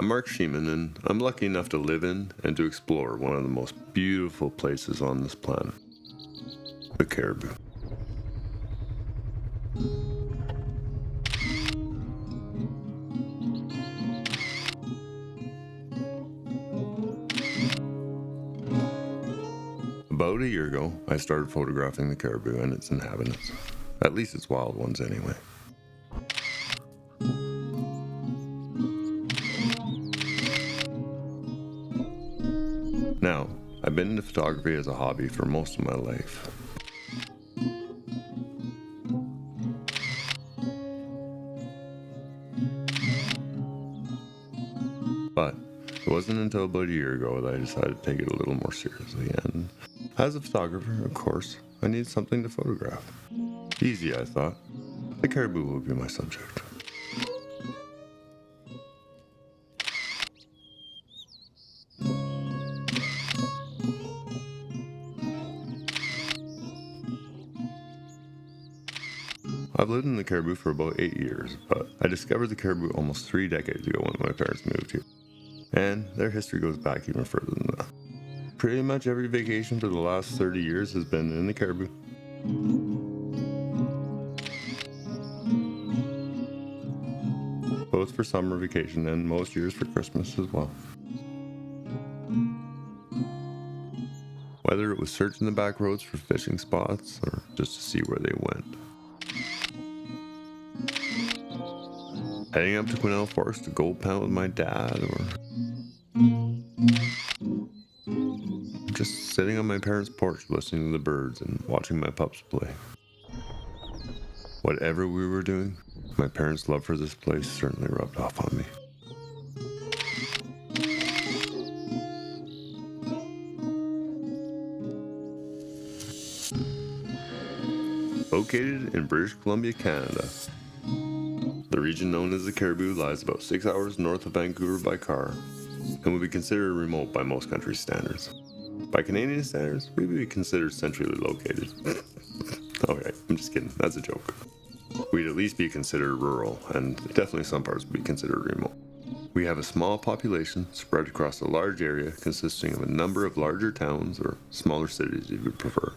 I'm Mark Schiemann, and I'm lucky enough to live in and to explore one of the most beautiful places on this planet, the Cariboo. About a year ago, I started photographing the caribou and its inhabitants. At least its wild ones, anyway. Now, I've been into photography as a hobby for most of my life. But it wasn't until about a year ago that I decided to take it a little more seriously, and as a photographer, of course, I needed something to photograph. Easy, I thought. The caribou would be my subject. I've lived in the Cariboo for about 8 years, but I discovered the Cariboo almost 3 decades ago when my parents moved here. And their history goes back even further than that. Pretty much every vacation for the last 30 years has been in the Cariboo. Both for summer vacation and most years for Christmas as well. Whether it was searching the Backroads for fishing spots or just to see where they went. Heading up to Quesnel Forest to gold pound with my dad, or just sitting on my parents' porch listening to the birds and watching my pups play. Whatever we were doing, my parents' love for this place certainly rubbed off on me. Located in British Columbia, Canada, the region known as the Cariboo lies about 6 hours north of Vancouver by car and would be considered remote by most countries' standards. By Canadian standards, we would be considered centrally located. Okay, I'm just kidding, that's a joke. We'd at least be considered rural, and definitely some parts would be considered remote. We have a small population spread across a large area consisting of a number of larger towns or smaller cities if you would prefer,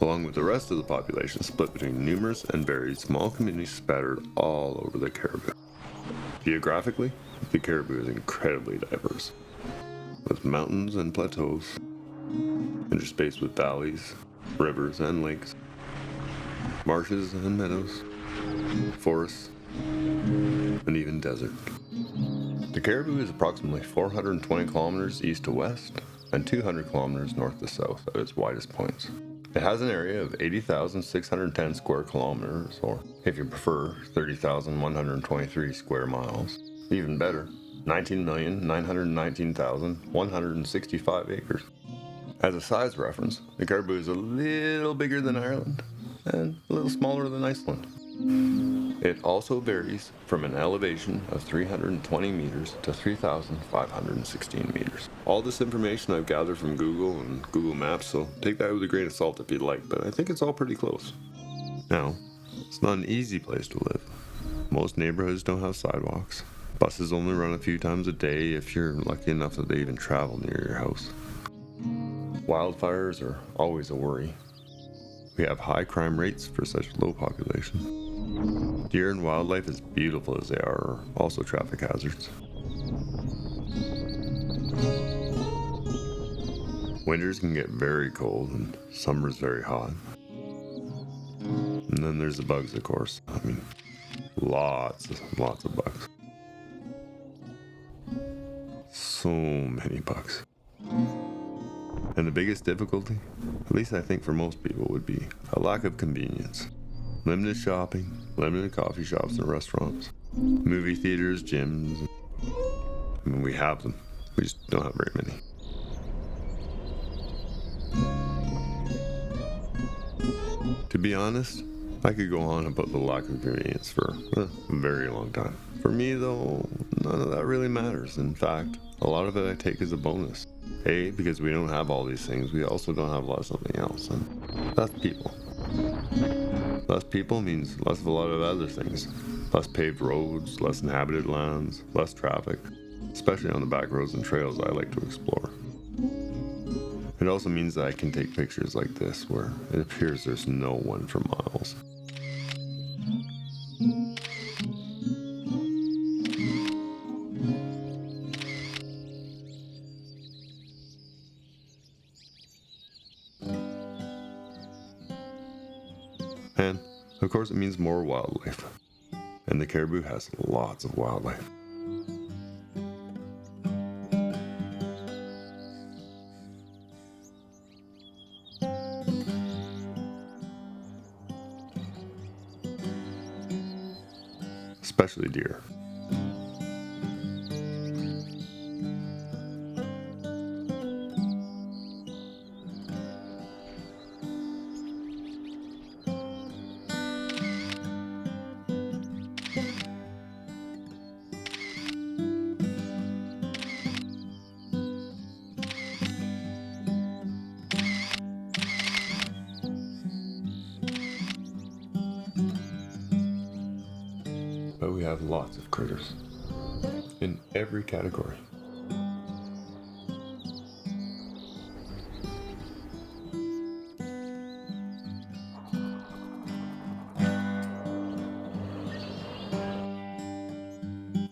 along with the rest of the population split between numerous and varied small communities scattered all over the Cariboo. Geographically, the Cariboo is incredibly diverse, with mountains and plateaus, interspaced with valleys, rivers and lakes, marshes and meadows, forests, and even desert. The Cariboo is approximately 420 kilometers east to west and 200 kilometers north to south at its widest points. It has an area of 80,610 square kilometers, or if you prefer, 30,123 square miles. Even better, 19,919,165 acres. As a size reference, the Cariboo is a little bigger than Ireland and a little smaller than Iceland. It also varies from an elevation of 320 meters to 3,516 meters. All this information I've gathered from Google and Google Maps, so take that with a grain of salt if you'd like, but I think it's all pretty close. Now, it's not an easy place to live. Most neighborhoods don't have sidewalks. Buses only run a few times a day if you're lucky enough that they even travel near your house. Wildfires are always a worry. We have high crime rates for such low population. Deer and wildlife, as beautiful as they are also traffic hazards. Winters can get very cold and summers very hot. And then there's the bugs, of course. I mean, lots of bugs. So many bugs. And the biggest difficulty, at least I think for most people, would be a lack of convenience. Limited shopping, limited coffee shops and restaurants, movie theaters, gyms. I mean, we have them. We just don't have very many. To be honest, I could go on about the lack of convenience for a very long time. For me, though, none of that really matters. In fact, a lot of it I take as a bonus. A, because we don't have all these things, we also don't have a lot of something else, and that's people. Less people means less of a lot of other things. Less paved roads, less inhabited lands, less traffic. especially on the back roads and trails I like to explore. It also means that I can take pictures like this where it appears there's no one for miles. And, of course, it means more wildlife. And the Cariboo has lots of wildlife. Especially deer. But we have lots of critters in every category.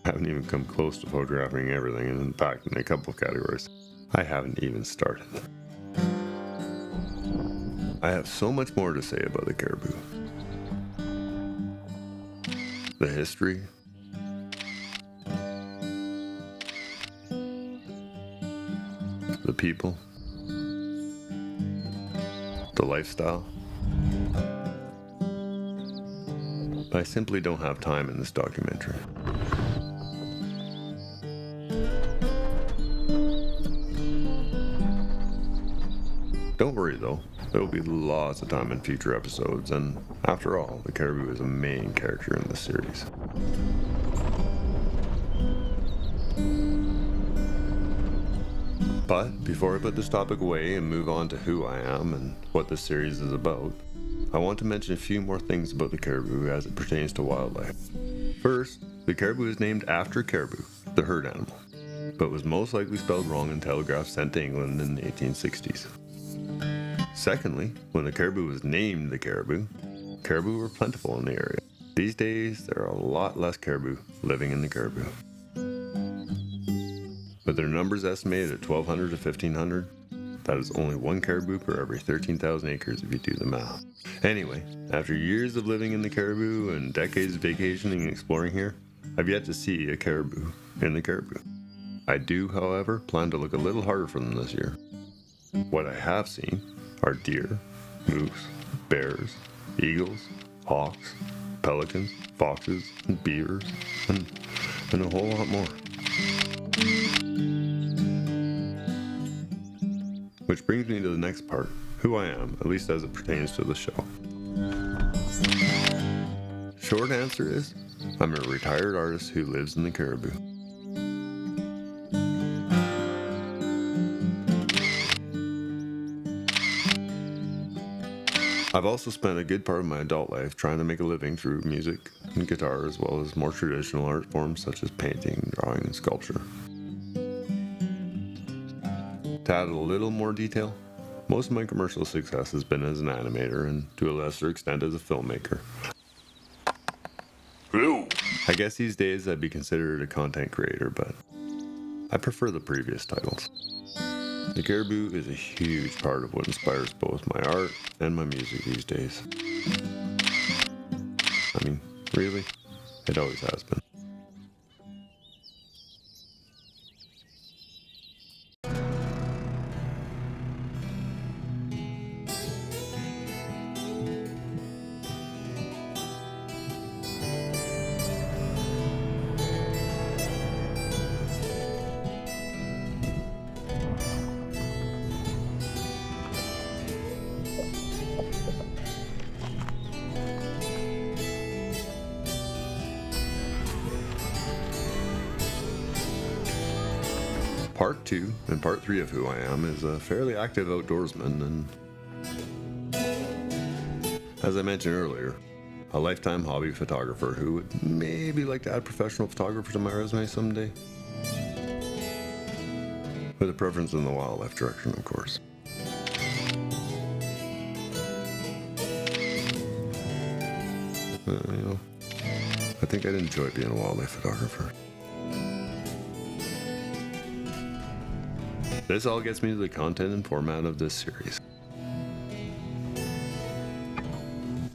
I haven't even come close to photographing everything, and in fact, in a couple of categories, I haven't even started. I have so much more to say about the Cariboo. The history, the people, the lifestyle. But I simply don't have time in this documentary. Don't worry though, there will be lots of time in future episodes, and after all, the Cariboo is a main character in the series. But before I put this topic away and move on to who I am and what this series is about, I want to mention a few more things about the Cariboo as it pertains to wildlife. First, the Cariboo is named after caribou, the herd animal, but was most likely spelled wrong in telegraphs sent to England in the 1860s. Secondly, when the Cariboo was named the Cariboo, caribou were plentiful in the area. These days, there are a lot less caribou living in the Cariboo. With their numbers estimated at 1,200 to 1,500, that is only one caribou per every 13,000 acres if you do the math. Anyway, after years of living in the Cariboo and decades of vacationing and exploring here, I've yet to see a caribou in the Cariboo. I do, however, plan to look a little harder for them this year. What I have seen are deer, moose, bears, eagles, hawks, pelicans, foxes, and beavers, and a whole lot more. Which brings me to the next part, who I am, at least as it pertains to the show. Short answer is, I'm a retired artist who lives in the Cariboo. I've also spent a good part of my adult life trying to make a living through music and guitar, as well as more traditional art forms such as painting, drawing, and sculpture. To add a little more detail, most of my commercial success has been as an animator and to a lesser extent as a filmmaker. Hello. I guess these days I'd be considered a content creator, but I prefer the previous titles. The Cariboo is a huge part of what inspires both my art and my music these days. I mean, really, it always has been. Part 2 and Part 3 of who I am is a fairly active outdoorsman and, as I mentioned earlier, a lifetime hobby photographer who would maybe like to add professional photographer to my resume someday. with a preference in the wildlife direction, of course. I think I'd enjoy being a wildlife photographer. This all gets me to the content and format of this series.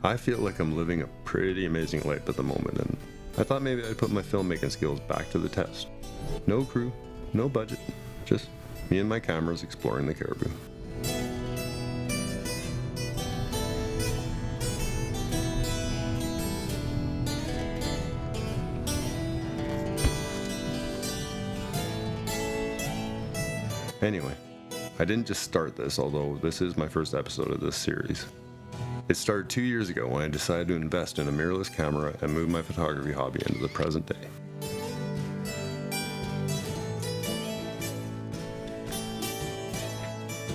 I feel like I'm living a pretty amazing life at the moment, and I thought maybe I'd put my filmmaking skills back to the test. No crew, no budget, just me and my cameras exploring the Cariboo. Anyway, I didn't just start this, although this is my first episode of this series. It started 2 years ago when I decided to invest in a mirrorless camera and move my photography hobby into the present day.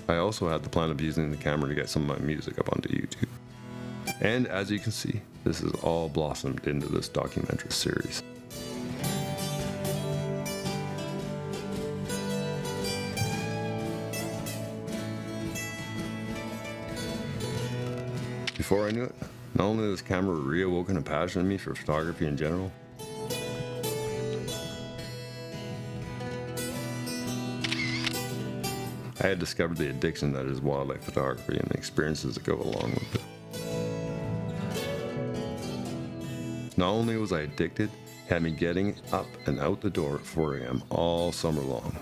I also had the plan of using the camera to get some of my music up onto YouTube. And as you can see, this has all blossomed into this documentary series. Before I knew it, not only has this camera reawoken a passion in me for photography in general, I had discovered the addiction that is wildlife photography and the experiences that go along with it. Not only was I addicted, it had me getting up and out the door at 4 a.m. all summer long.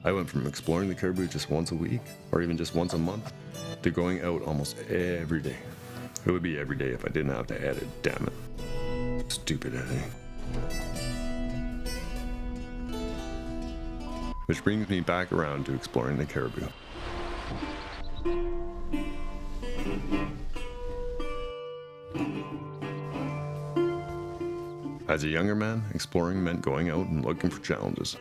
I went from exploring the Cariboo just once a week, or even just once a month, to going out almost every day. It would be every day if I didn't have to edit, damn it. Stupid editing. Which brings me back around to exploring the Cariboo. As a younger man, exploring meant going out and looking for challenges.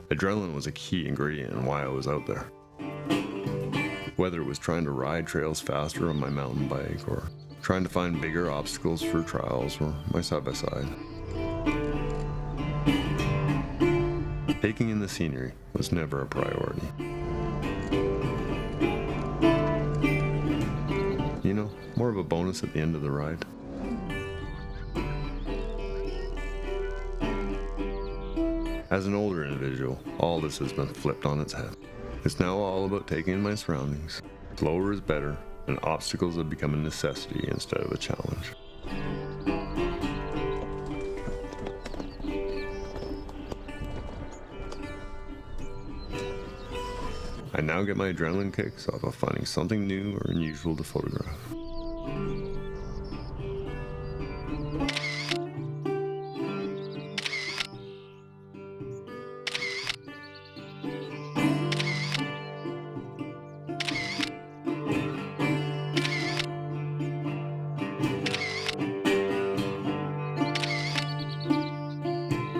Adrenaline was a key ingredient in why I was out there. Whether it was trying to ride trails faster on my mountain bike, or trying to find bigger obstacles for trials, or my side-by-side. Taking in the scenery was never a priority. You know, more of a bonus at the end of the ride. As an older individual, all this has been flipped on its head. It's now all about taking in my surroundings. Slower is better, and obstacles have become a necessity instead of a challenge. I now get my adrenaline kicks off of finding something new or unusual to photograph.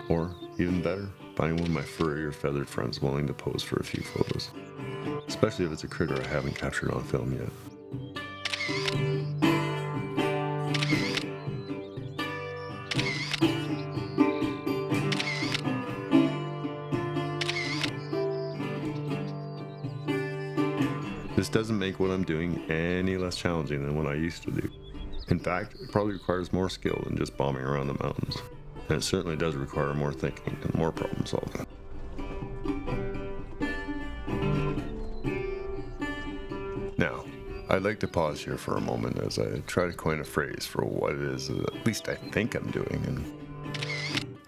Or, even better, finding one of my furry or feathered friends willing to pose for a few photos. Especially if it's a critter I haven't captured on film yet. This doesn't make what I'm doing any less challenging than what I used to do. In fact, it probably requires more skill than just bombing around the mountains. And it certainly does require more thinking and more problem solving. Now, I'd like to pause here for a moment as I try to coin a phrase for what it is that at least I think I'm doing, and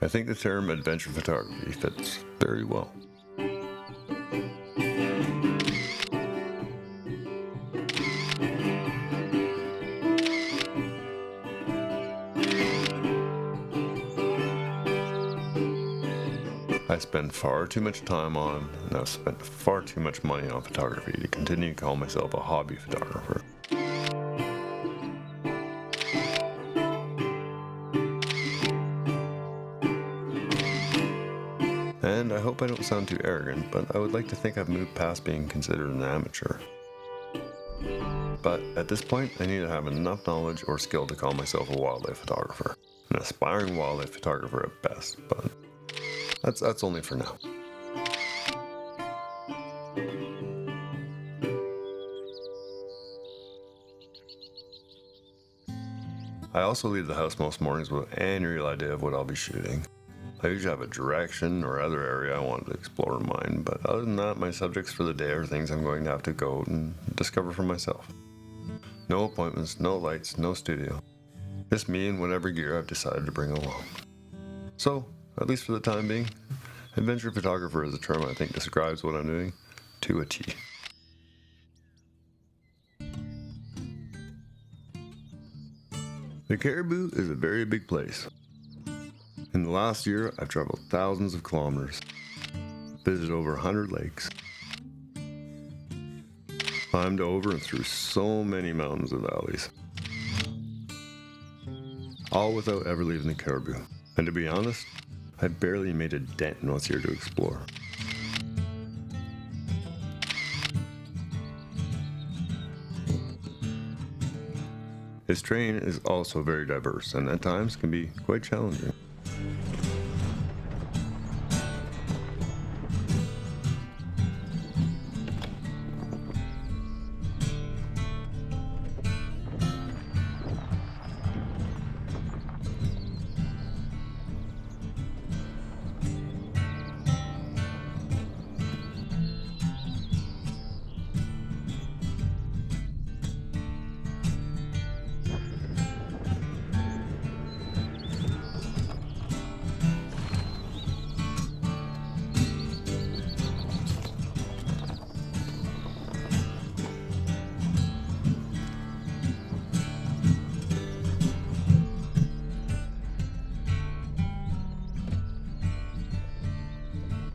I think the term adventure photography fits very well. I spend far too much time on, and I've spent far too much money on photography to continue to call myself a hobby photographer. And I hope I don't sound too arrogant, but I would like to think I've moved past being considered an amateur. But at this point, I need to have enough knowledge or skill to call myself a wildlife photographer. an aspiring wildlife photographer at best, but that's only for now. I also leave the house most mornings without any real idea of what I'll be shooting. I usually have a direction or other area I want to explore in mind, but other than that, my subjects for the day are things I'm going to have to go out and discover for myself. No appointments, no lights, no studio. Just me and whatever gear I've decided to bring along. So, at least for the time being, adventure photographer is a term I think describes what I'm doing to a T. The Cariboo is a very big place. In the last year, I've traveled thousands of kilometers, visited over 100 lakes, climbed over and through so many mountains and valleys, all without ever leaving the Cariboo. And to be honest, I barely made a dent in what's here to explore. Its terrain is also very diverse and at times can be quite challenging.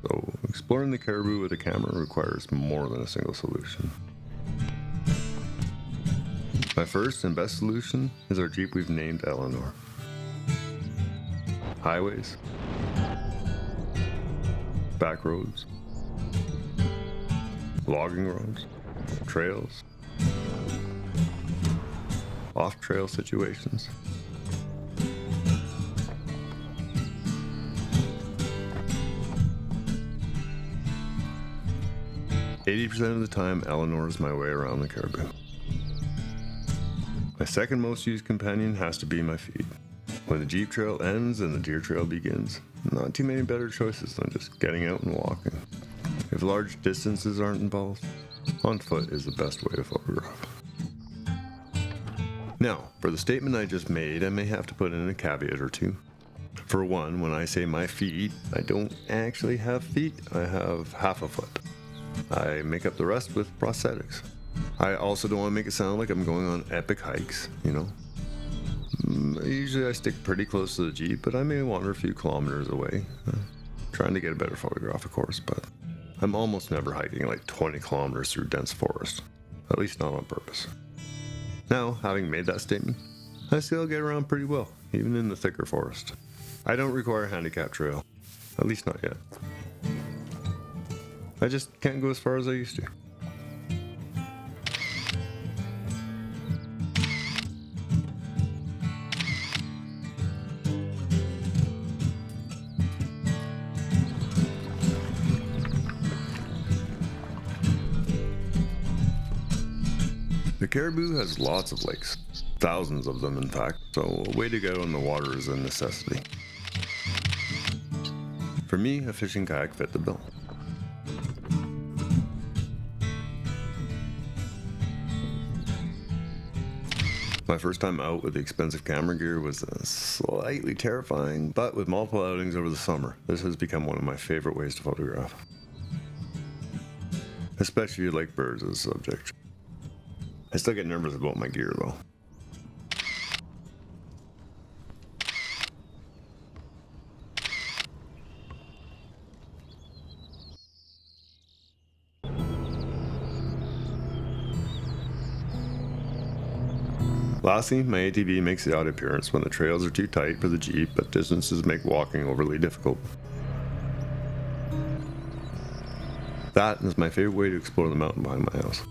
So, exploring the Cariboo with a camera requires more than a single solution. My first and best solution is our Jeep we've named Eleanor. Highways, backroads, logging roads, trails, off-trail situations. 80% of the time, Eleanor is my way around the Cariboo. My second most used companion has to be my feet. When the Jeep trail ends and the deer trail begins, not too many better choices than just getting out and walking. If large distances aren't involved, on foot is the best way to photograph. Now, for the statement I just made, I may have to put in a caveat or two. For one, when I say my feet, I don't actually have feet, I have half a foot. I make up the rest with prosthetics. I also don't want to make it sound like I'm going on epic hikes, you know. Usually I stick pretty close to the Jeep, but I may wander a few kilometers away. Trying to get a better photograph, of course, but I'm almost never hiking like 20 kilometers through dense forest. At least not on purpose. Now, having made that statement, I still get around pretty well, even in the thicker forest. I don't require a handicap trail. At least not yet. I just can't go as far as I used to. The Cariboo has lots of lakes, thousands of them in fact, so a way to get on the water is a necessity. For me, a fishing kayak fit the bill. My first time out with the expensive camera gear was slightly terrifying, but with multiple outings over the summer, this has become one of my favorite ways to photograph. Especially if you like birds as a subject. I still get nervous about my gear though. Lastly, my ATV makes the odd appearance when the trails are too tight for the Jeep, but distances make walking overly difficult. That is my favorite way to explore the mountain behind my house.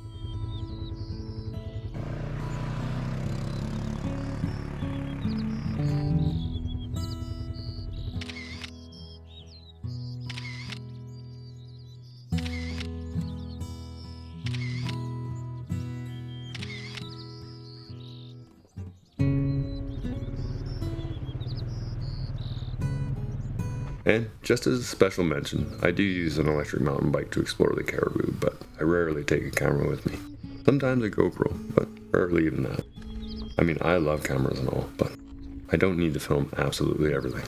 And just as a special mention, I do use an electric mountain bike to explore the Cariboo, but I rarely take a camera with me. Sometimes a GoPro, but rarely even that. I mean, I love cameras and all, but I don't need to film absolutely everything.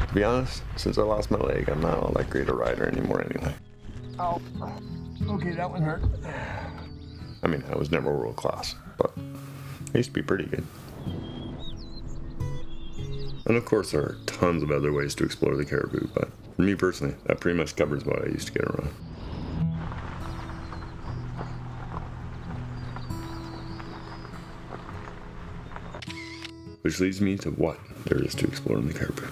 To be honest, since I lost my leg, I'm not all that great a rider anymore anyway. Oh, okay, that one hurt. I mean, I was never world class, but I used to be pretty good. And of course, there are tons of other ways to explore the Cariboo, but for me personally, that pretty much covers what I used to get around. Which leads me to what there is to explore in the Cariboo.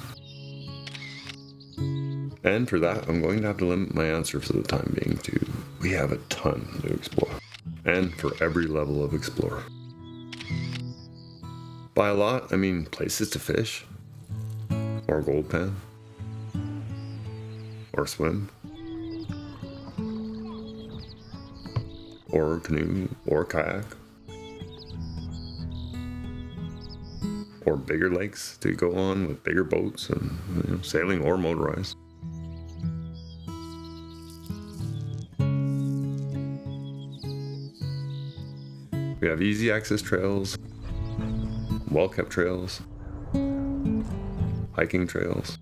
And for that, I'm going to have to limit my answer for the time being to, we have a ton to explore. And for every level of explorer. By a lot, I mean places to fish, or gold pan, or swim, or canoe, or kayak, or bigger lakes to go on with bigger boats and sailing or motorized. We have easy access trails, well-kept trails, hiking trails,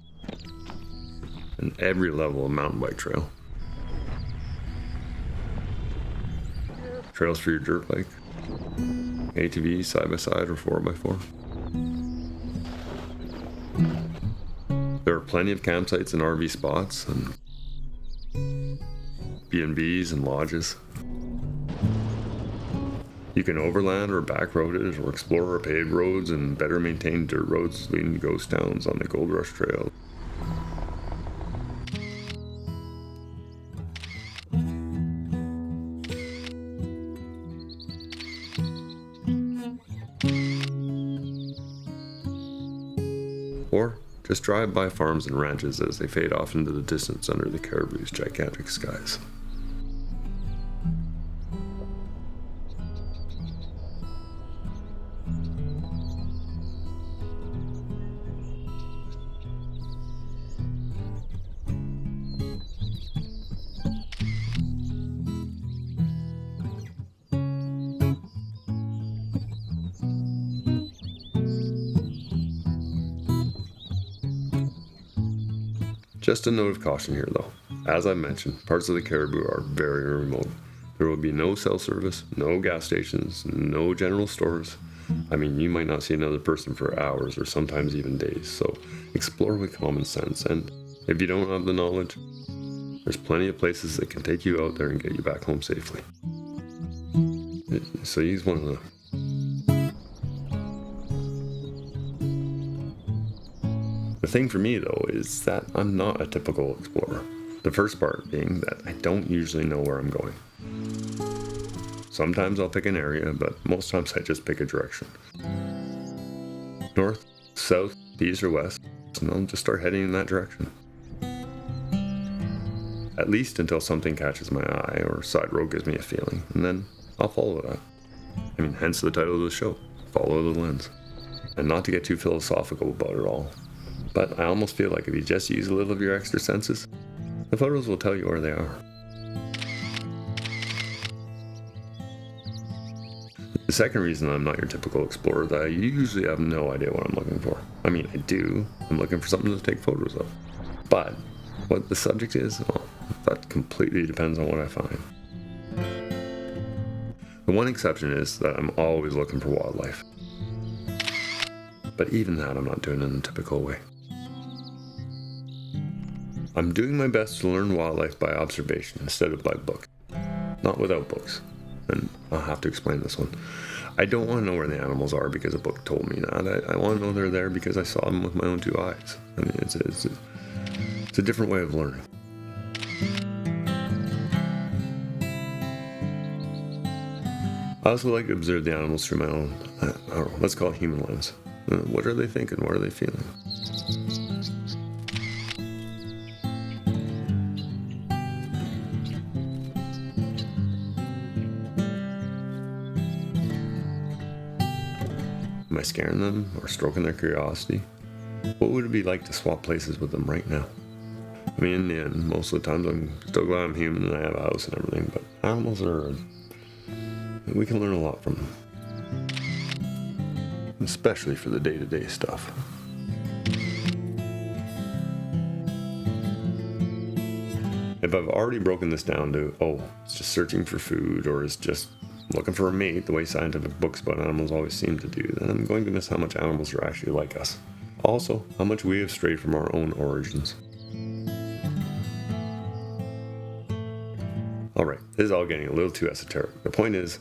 and every level of mountain bike trail. Trails for your dirt bike, ATV, side-by-side, or 4x4. There are plenty of campsites and RV spots, and B&Bs and lodges. You can overland or backroad it, or explore paved roads and better maintained dirt roads leading to ghost towns on the Gold Rush Trail. Or just drive by farms and ranches as they fade off into the distance under the Cariboo's gigantic skies. Just a note of caution here though. As I mentioned, parts of the Cariboo are very remote. There will be no cell service, no gas stations, no general stores. I mean, you might not see another person for hours or sometimes even days, so explore with common sense, and if you don't have the knowledge, there's plenty of places that can take you out there and get you back home safely. So use one of them. The thing for me though is that I'm not a typical explorer. The first part being that I don't usually know where I'm going. Sometimes I'll pick an area, but most times I just pick a direction. North, south, east, or west, and I'll just start heading in that direction. At least until something catches my eye or side road gives me a feeling, and then I'll follow that. I mean, hence the title of the show, Follow the Lens. And not to get too philosophical about it all, but I almost feel like if you just use a little of your extra senses, the photos will tell you where they are. The second reason I'm not your typical explorer is that I usually have no idea what I'm looking for. I mean, I do. I'm looking for something to take photos of. But what the subject is, well, that completely depends on what I find. The one exception is that I'm always looking for wildlife. But even that I'm not doing in a typical way. I'm doing my best to learn wildlife by observation instead of by book. Not without books. And I'll have to explain this one. I don't want to know where the animals are because a book told me that. I want to know they're there because I saw them with my own two eyes. I mean, it's a different way of learning. I also like to observe the animals through my own, let's call it human lens. What are they thinking? What are they feeling? Am I scaring them or stroking their curiosity? What What would it be like to swap places with them right now? I mean, in the end, most of the times I'm still glad I'm human and I have a house and everything, but animals are... we can learn a lot from them. Especially for the day-to-day stuff. If I've already broken this down to, it's just searching for food or it's just looking for a mate, the way scientific books about animals always seem to do, then I'm going to miss how much animals are actually like us. Also, how much we have strayed from our own origins. Alright, this is all getting a little too esoteric. The point is,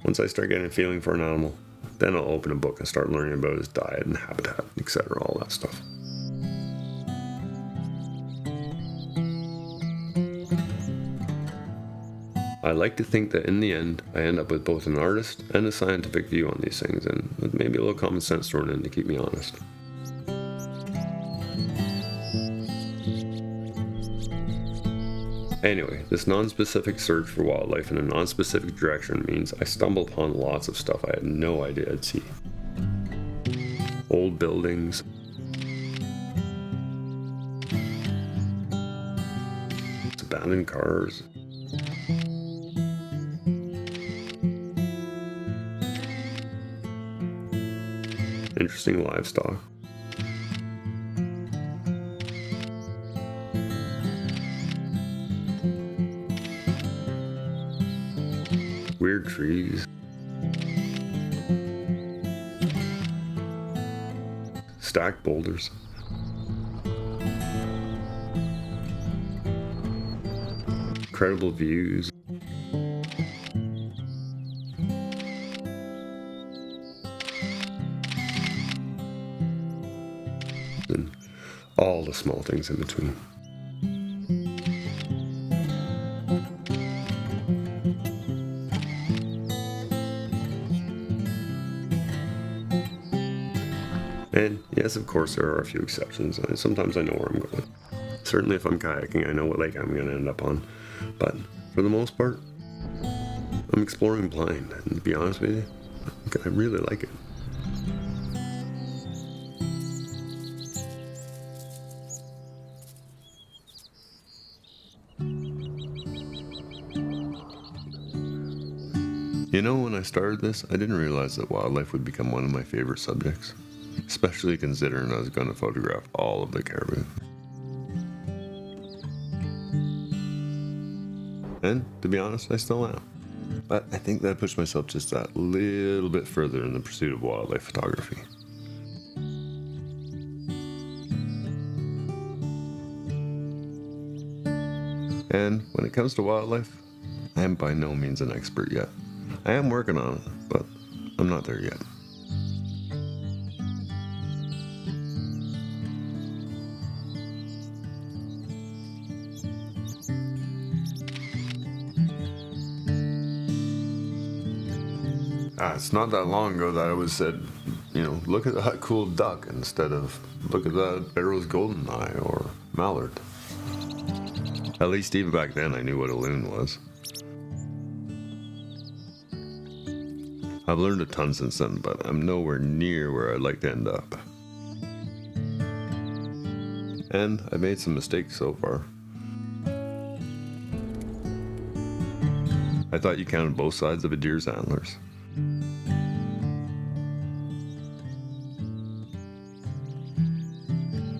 once I start getting a feeling for an animal, then I'll open a book and start learning about his diet and habitat, etc., all that stuff. I like to think that in the end, I end up with both an artist and a scientific view on these things, and with maybe a little common sense thrown in to keep me honest. Anyway, this non-specific search for wildlife in a non-specific direction means I stumble upon lots of stuff I had no idea I'd see. Old buildings, abandoned cars, interesting livestock, weird trees, stacked boulders, incredible views, and all the small things in between. And yes, of course, there are a few exceptions. Sometimes I know where I'm going. Certainly if I'm kayaking, I know what lake I'm going to end up on. But for the most part, I'm exploring blind. And to be honest with you, I really like it. You know, when I started this, I didn't realize that wildlife would become one of my favorite subjects. Especially considering I was going to photograph all of the caribou. And, to be honest, I still am. But I think that I pushed myself just that little bit further in the pursuit of wildlife photography. And when it comes to wildlife, I am by no means an expert yet. I am working on it, but I'm not there yet. It's not that long ago that I was said, look at that cool duck instead of look at that Barrow's goldeneye or mallard. At least even back then I knew what a loon was. I've learned a ton since then, but I'm nowhere near where I'd like to end up. And I've made some mistakes so far. I thought you counted both sides of a deer's antlers.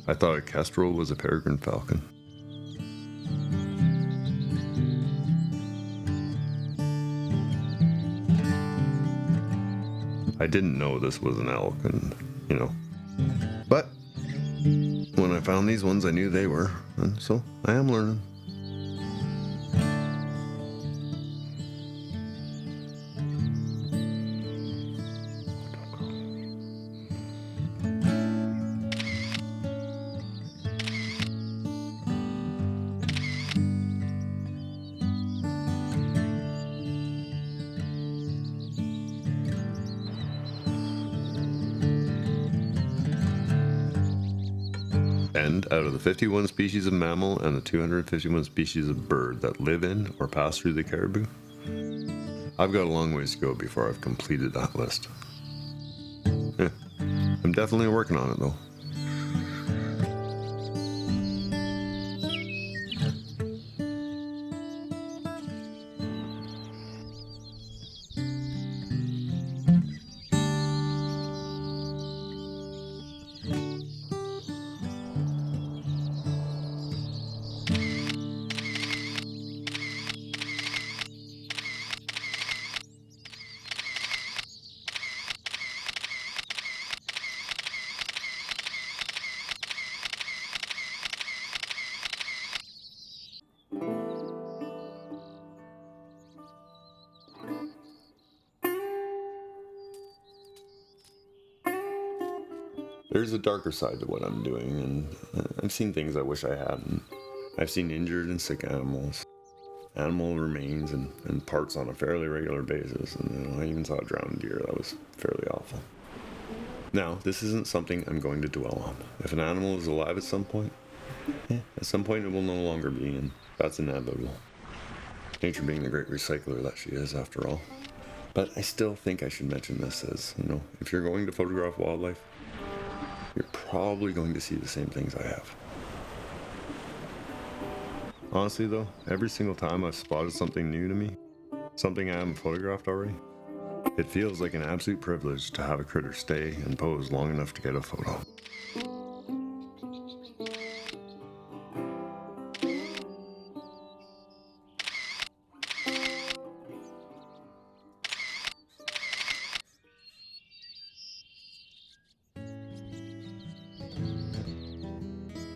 I thought a kestrel was a peregrine falcon. I didn't know this was an elk, and, But when I found these ones, I knew they were, and so I am learning. And out of the 51 species of mammal and the 251 species of bird that live in or pass through the Cariboo, I've got a long ways to go before I've completed that list. I'm definitely working on it though. There's a darker side to what I'm doing, and I've seen things I wish I hadn't. I've seen injured and sick animals, animal remains and parts on a fairly regular basis, and I even saw a drowned deer. That was fairly awful. Now, this isn't something I'm going to dwell on. If an animal is alive at some point it will no longer be, and that's inevitable. Nature being the great recycler that she is, after all. But I still think I should mention this as, if you're going to photograph wildlife, you're probably going to see the same things I have. Honestly though, every single time I've spotted something new to me, something I haven't photographed already, it feels like an absolute privilege to have a critter stay and pose long enough to get a photo.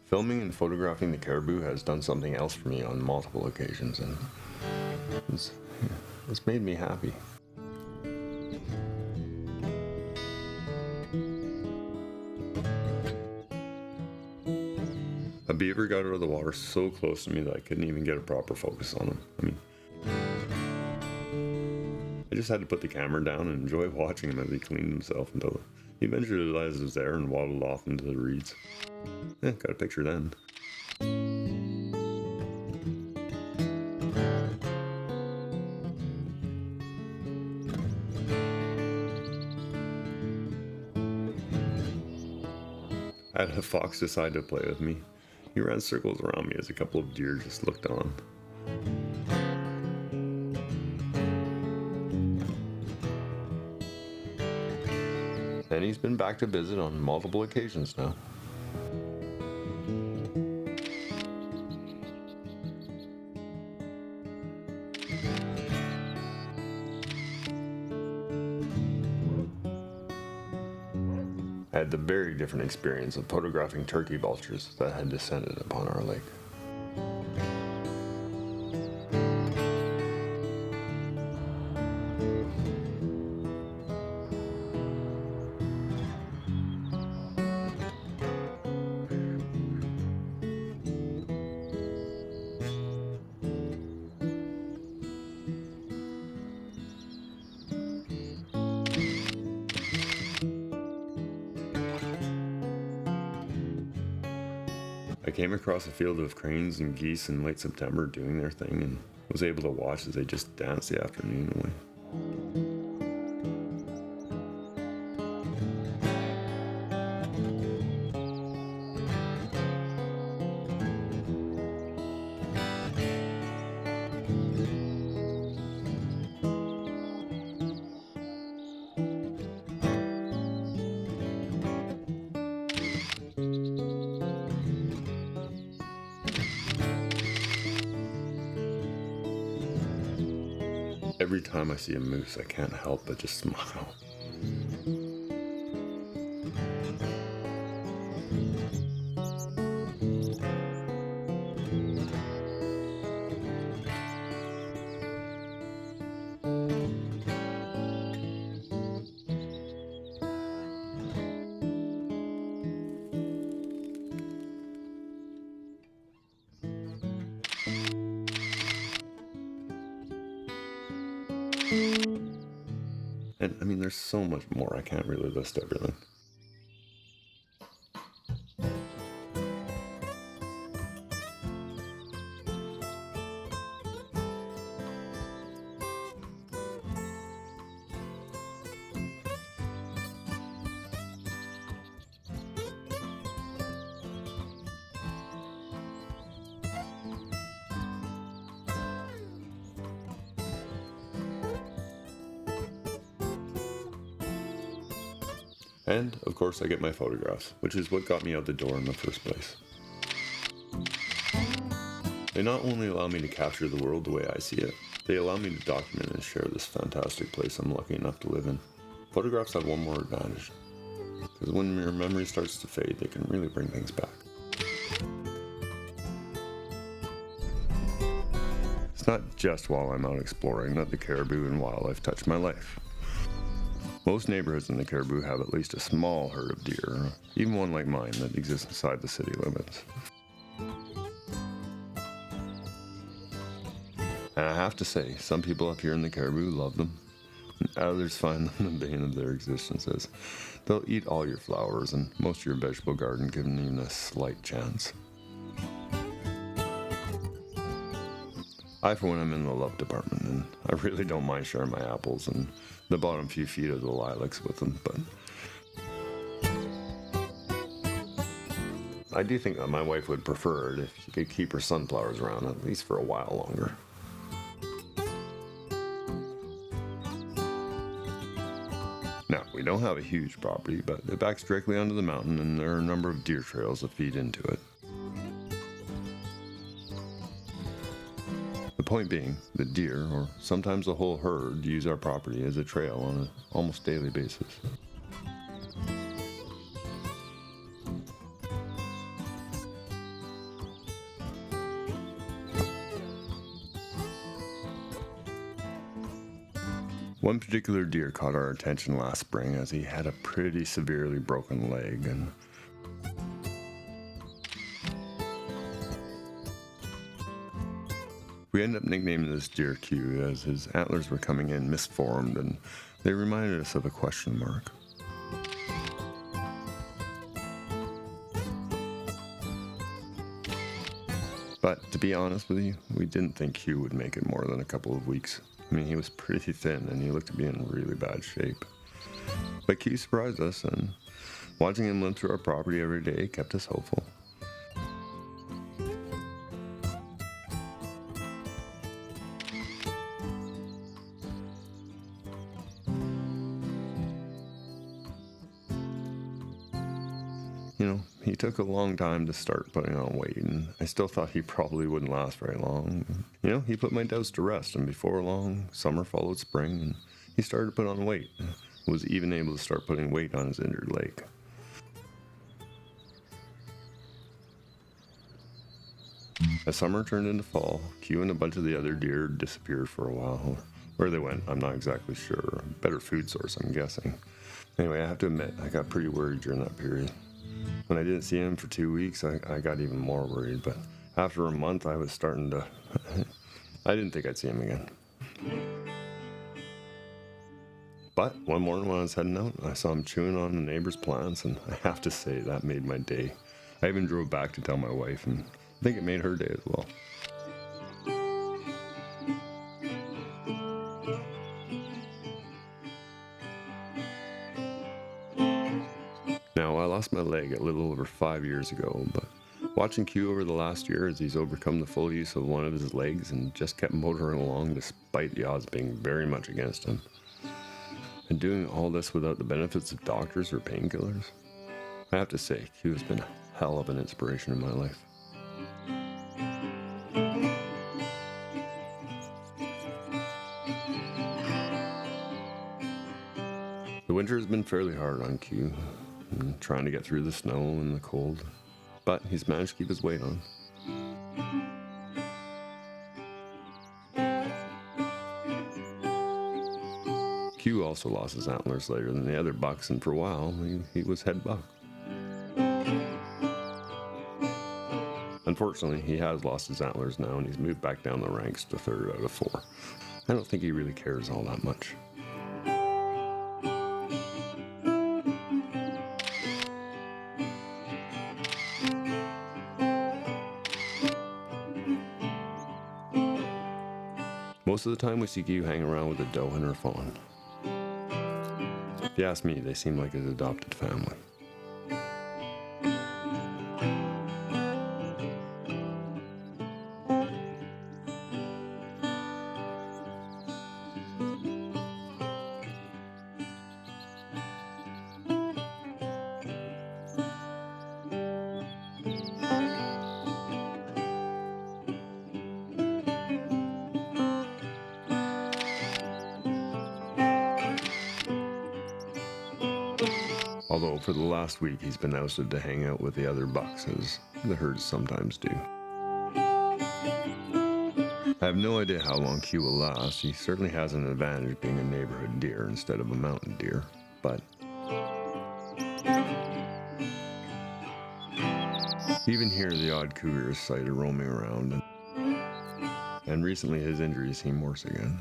Filming and photographing the caribou has done something else for me on multiple occasions, and it's made me happy. A beaver got out of the water so close to me that I couldn't even get a proper focus on him. I just had to put the camera down and enjoy watching him as he cleaned himself until he eventually realized it was there and waddled off into the reeds. Got a picture then. I had a fox decide to play with me. He ran circles around me as a couple of deer just looked on. And he's been back to visit on multiple occasions now. I had the very different experience of photographing turkey vultures that had descended upon our lake. I came across a field of cranes and geese in late September doing their thing and was able to watch as they just danced the afternoon away. Every time I see a moose, I can't help but just smile. And there's so much more, I can't really list everything. And, of course, I get my photographs, which is what got me out the door in the first place. They not only allow me to capture the world the way I see it, they allow me to document and share this fantastic place I'm lucky enough to live in. Photographs have one more advantage, because when your memory starts to fade, they can really bring things back. It's not just while I'm out exploring that the caribou and wildlife touch my life. Most neighborhoods in the Cariboo have at least a small herd of deer, even one like mine that exists inside the city limits. And I have to say, some people up here in the Cariboo love them, and others find them the bane of their existences. They'll eat all your flowers and most of your vegetable garden given even a slight chance. I, for one, am in the love department, and I really don't mind sharing my apples and the bottom few feet of the lilacs with them, but I do think that my wife would prefer it if she could keep her sunflowers around at least for a while longer. Now, we don't have a huge property, but it backs directly onto the mountain, and there are a number of deer trails that feed into it. The point being, the deer, or sometimes the whole herd, use our property as a trail on an almost daily basis. One particular deer caught our attention last spring as he had a pretty severely broken leg, and we ended up nicknaming this deer Q as his antlers were coming in misformed and they reminded us of a question mark. But to be honest with you, we didn't think Q would make it more than a couple of weeks. I mean, he was pretty thin and he looked to be in really bad shape. But Q surprised us, and watching him limp through our property every day kept us hopeful. You know, he took a long time to start putting on weight, and I still thought he probably wouldn't last very long. You know, he put my doubts to rest, and before long, summer followed spring, and he started to put on weight. Was even able to start putting weight on his injured leg. As summer turned into fall, Q and a bunch of the other deer disappeared for a while. Where they went, I'm not exactly sure. Better food source, I'm guessing. Anyway, I have to admit, I got pretty worried during that period. When I didn't see him for 2 weeks, I got even more worried, but after a month, I was starting to... I didn't think I'd see him again. But one morning when I was heading out, I saw him chewing on the neighbor's plants, and I have to say, that made my day. I even drove back to tell my wife, and I think it made her day as well. Now, I lost my leg a little over 5 years ago, but watching Q over the last year as he's overcome the full use of one of his legs and just kept motoring along despite the odds being very much against him. And doing all this without the benefits of doctors or painkillers. I have to say, Q has been a hell of an inspiration in my life. The winter has been fairly hard on Q, trying to get through the snow and the cold, but he's managed to keep his weight on. Q also lost his antlers later than the other bucks, and for a while he was head buck. Unfortunately, he has lost his antlers now, and he's moved back down the ranks to 3rd out of 4. I don't think he really cares all that much. Most of the time we see Q hang around with a doe and her fawn. If you ask me, they seem like his adopted family. Although for the last week he's been ousted to hang out with the other bucks, as the herds sometimes do. I have no idea how long Q will last. He certainly has an advantage being a neighborhood deer instead of a mountain deer, but even here the odd cougar is sighted roaming around, and recently his injuries seem worse again.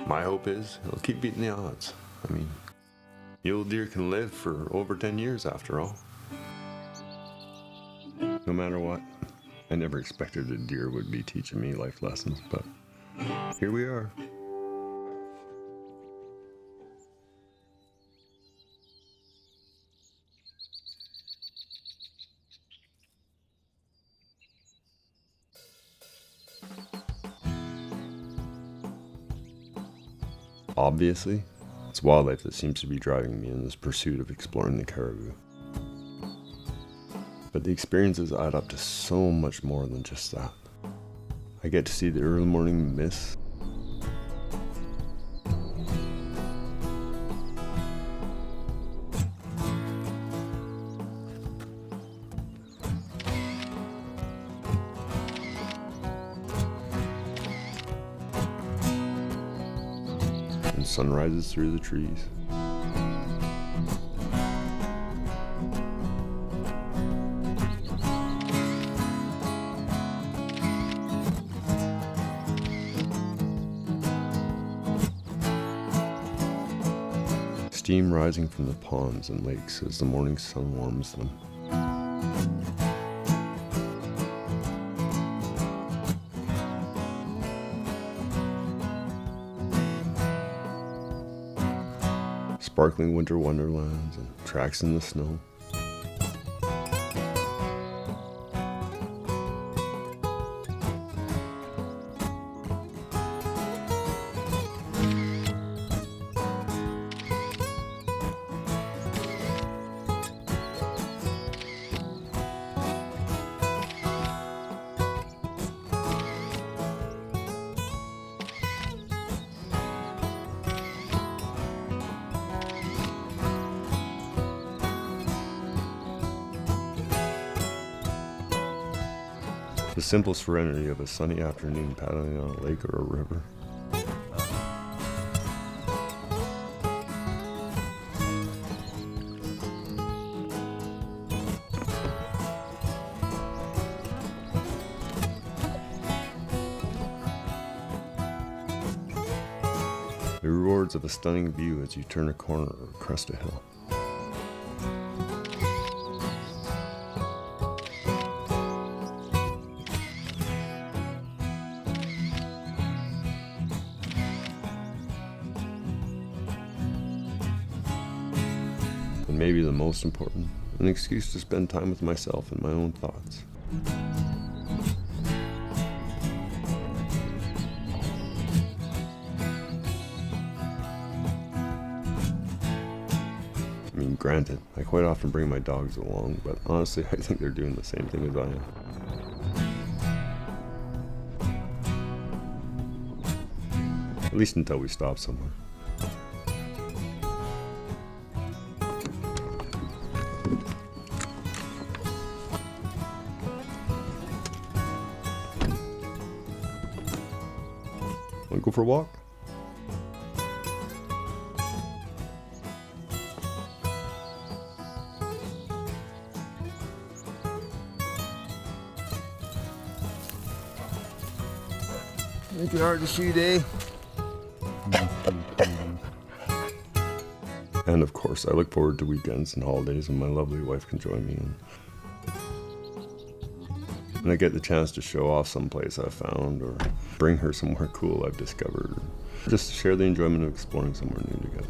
My hope is he'll keep beating the odds. I mean, mule deer can live for over 10 years after all. No matter what, I never expected a deer would be teaching me life lessons, but here we are. Obviously, it's wildlife that seems to be driving me in this pursuit of exploring the Cariboo. But the experiences add up to so much more than just that. I get to see the early morning mist, and sun rises through the trees. Steam rising from the ponds and lakes as the morning sun warms them. Sparkling winter wonderlands and tracks in the snow. The simple serenity of a sunny afternoon paddling on a lake or a river. The rewards of a stunning view as you turn a corner or crest a hill. And maybe the most important, an excuse to spend time with myself and my own thoughts. I mean, granted, I quite often bring my dogs along, but honestly, I think they're doing the same thing as I am. At least until we stop somewhere. Want to go for a walk? Make it hard to shoot, eh? And of course, I look forward to weekends and holidays when my lovely wife can join me in. And I get the chance to show off someplace I've found, or bring her somewhere cool I've discovered, or just share the enjoyment of exploring somewhere new together.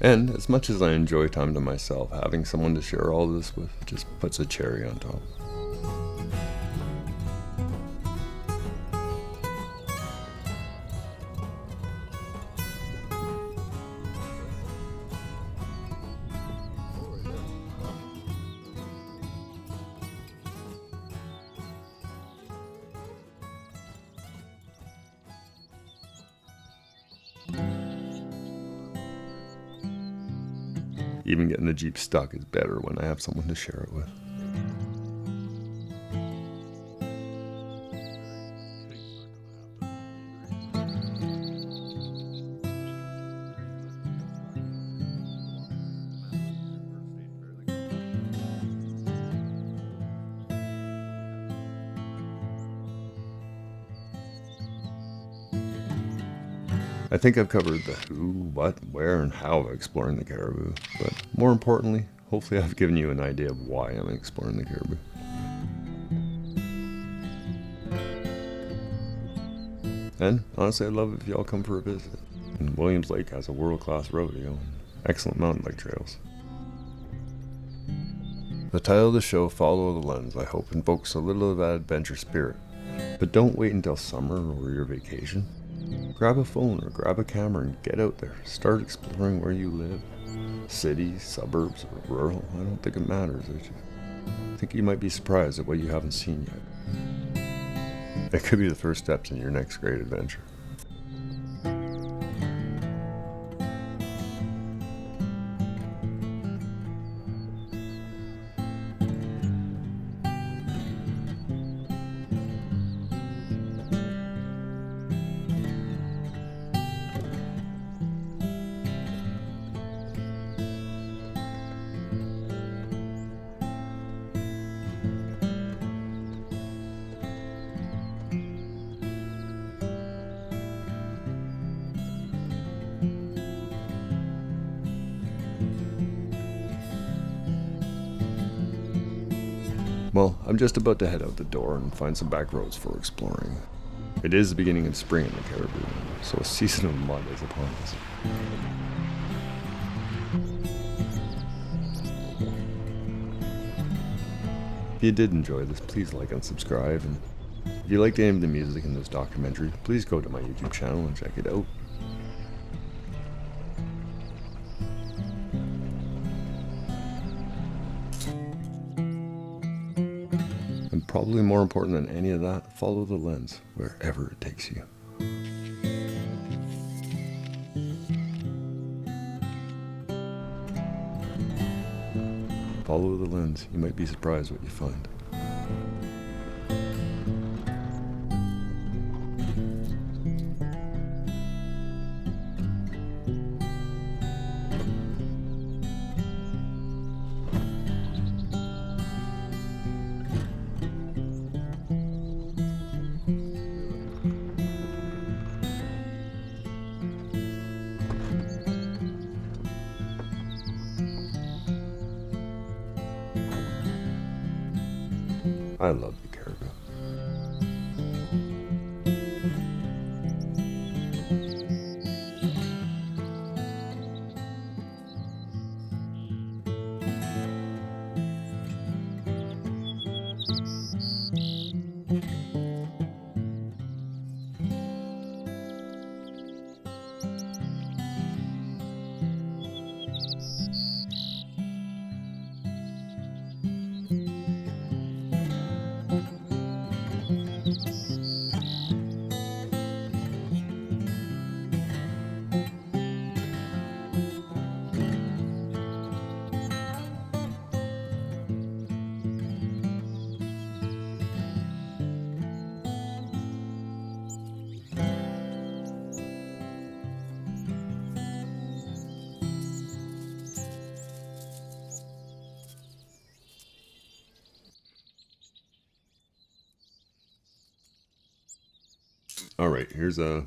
And as much as I enjoy time to myself, having someone to share all this with just puts a cherry on top. Even getting the Jeep stuck is better when I have someone to share it with. I think I've covered the who, what, where, and how of exploring the Cariboo, but more importantly, hopefully I've given you an idea of why I'm exploring the Cariboo. And honestly, I'd love it if y'all come for a visit. And Williams Lake has a world-class rodeo and excellent mountain bike trails. The title of the show, Follow the Lens, I hope invokes a little of that adventure spirit. But don't wait until summer or your vacation. Grab a phone or grab a camera and get out there. Start exploring where you live. City, suburbs, or rural, I don't think it matters. I think you might be surprised at what you haven't seen yet. It could be the first steps in your next great adventure. Well, I'm just about to head out the door and find some back roads for exploring. It is the beginning of spring in the Cariboo, so a season of mud is upon us. If you did enjoy this, please like and subscribe, and if you like any of the music in this documentary, please go to my YouTube channel and check it out. And probably more important than any of that, follow the lens wherever it takes you. Follow the lens, you might be surprised what you find. I love the Cariboo. All right, here's a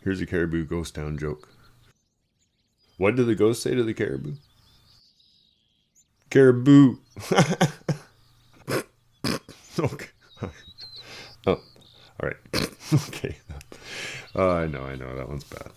Cariboo ghost town joke. What did the ghost say to the Cariboo? Cariboo. Okay. Oh, all right. Okay. I know that one's bad.